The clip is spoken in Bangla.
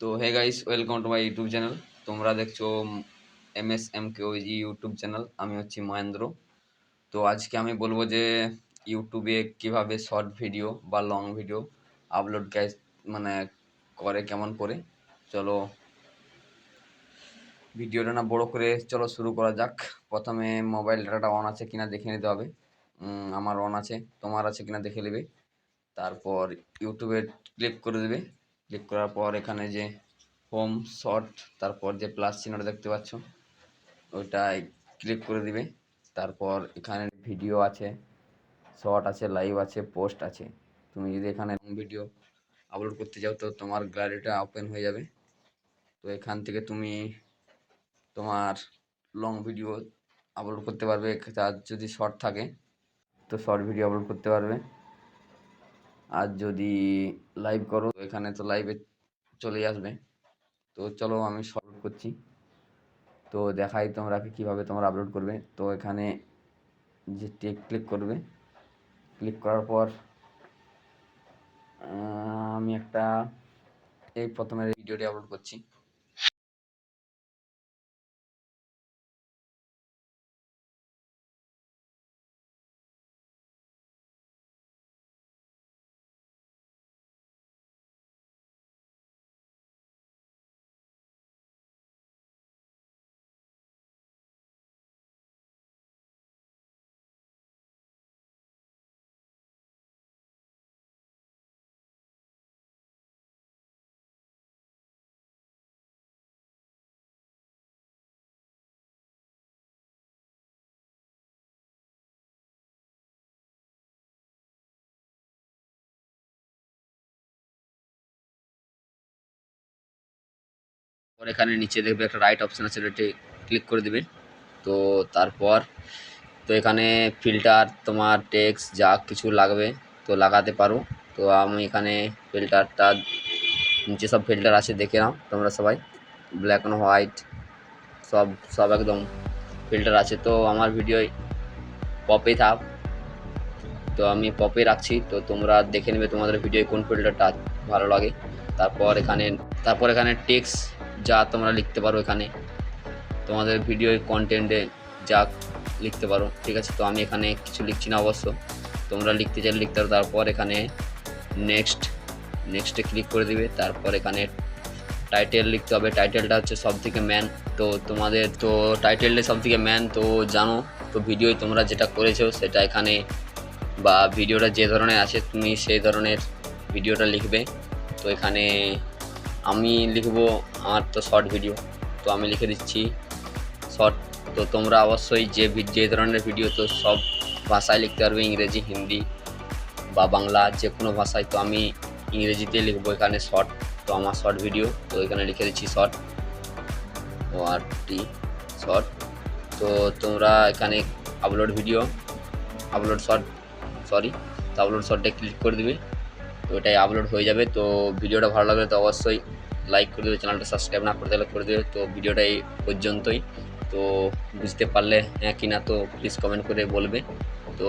তো hey guys, welcome to my YouTube channel. তোমরা দেখছো MSMKOG ইউটিউব চ্যানেল। আমি হচ্ছি মহেন্দ্র। তো আজকে আমি বলবো যে ইউটিউবে কিভাবে শর্ট ভিডিও বা লং ভিডিও আপলোড গাইস মানে করে কেমন করে। চলো ভিডিওটা না বড় করে চলো শুরু করা যাক। প্রথমে মোবাইল ডাটাটা অন আছে কিনা দেখে নিতে হবে। আমার অন আছে, তোমার আছে কিনা দেখে নেবে। তারপর ইউটিউবে ক্লিক করে দেবে। ক্লিক করার পর এখানে যে হোম শর্ট, তারপর যে প্লাস চিহ্নটা দেখতে পাচ্ছ ওইটায় ক্লিক করে দিবে। তারপর এখানে ভিডিও আছে, শর্ট আছে, লাইভ আছে, পোস্ট আছে। তুমি যদি এখানে ভিডিও আপলোড করতে চাও তো তোমার গ্যালারিটা ওপেন হয়ে যাবে। তো এখান থেকে তুমি তোমার লং ভিডিও আপলোড করতে পারবে। আর যদি শর্ট থাকে তো শর্ট ভিডিও আপলোড করতে পারবে। আর যদি লাইভ করো তো এখানে তো লাইভে চলেই আসবে। তো চলো আমি শর্ট করছি, তো দেখাই তোমরা কিভাবে তোমরা আপলোড করবে। তো এখানে যে ক্লিক করবে, ক্লিক করার পর আমি একটা এই প্রথমে ভিডিওটি আপলোড করছি। পর এখানে নিচে দেখবে একটা রাইট অপশন আছে, ওটা ক্লিক করে দিবে। তো তারপর তো এখানে ফিল্টার তোমার টেক্সট যা কিছু লাগবে তো লাগাতে পারো। তো আমি এখানে ফিল্টারটা, নিচে সব ফিল্টার আছে দেখে নাও তোমরা সবাই, ব্ল্যাক অ্যান্ড হোয়াইট সব সব একদম ফিল্টার আছে। তো আমার ভিডিও পপে থাক, তো আমি পপে রাখছি। তো তোমরা দেখে নেবে তোমাদের ভিডিও কোন ফিল্টারটা ভালো লাগে। তারপর এখানে টেক্সট যা তোমরা লিখতে পারো, এখানে তোমাদের ভিডিও কন্টেন্টে যা লিখতে পারো, ঠিক আছে। তো আমি এখানে কিছু লিখছি না, অবশ্য তোমরা লিখতে চাইলে লিখতে পারো। তারপর এখানে নেক্সটে ক্লিক করে দিবে। তারপর এখানে টাইটেল লিখতে হবে, টাইটেলটা হচ্ছে সব থেকে ম্যান। তো তোমাদের তো টাইটেলটা সব থেকে ম্যান তো জানো। তো ভিডিও তোমরা যেটা করেছো সেটা এখানে, বা ভিডিওটা যে ধরনের আছে তুমি সেই ধরনের ভিডিওটা লিখবে। তো এখানে আমি লিখবো, আমার তো শর্ট ভিডিও, তো আমি লিখে দিচ্ছি শর্ট। তো তোমরা অবশ্যই যে ধরনের ভিডিও তো সব ভাষায় লিখতে পারবে, ইংরেজি, হিন্দি বা বাংলা, যে কোনো ভাষায়। তো আমি ইংরেজিতে লিখবো এখানে শর্ট। তো আমার শর্ট ভিডিও, তো এখানে লিখে দিচ্ছি শর্ট, ORT শর্ট। তো তোমরা এখানে আপলোড শর্ট, তো আপলোড শর্টে ক্লিক করে দিবে। তো এটাই আপলোড হয়ে যাবে। তো ভিডিওটা ভালো লাগলে তো অবশ্যই লাইক করে দেবে, চ্যানেলটা সাবস্ক্রাইব না করতে হলে করে দেবে। তো ভিডিওটা এই পর্যন্তই। তো বুঝতে পারলে হ্যাঁ কি না তো প্লিজ কমেন্ট করে বলবে। তো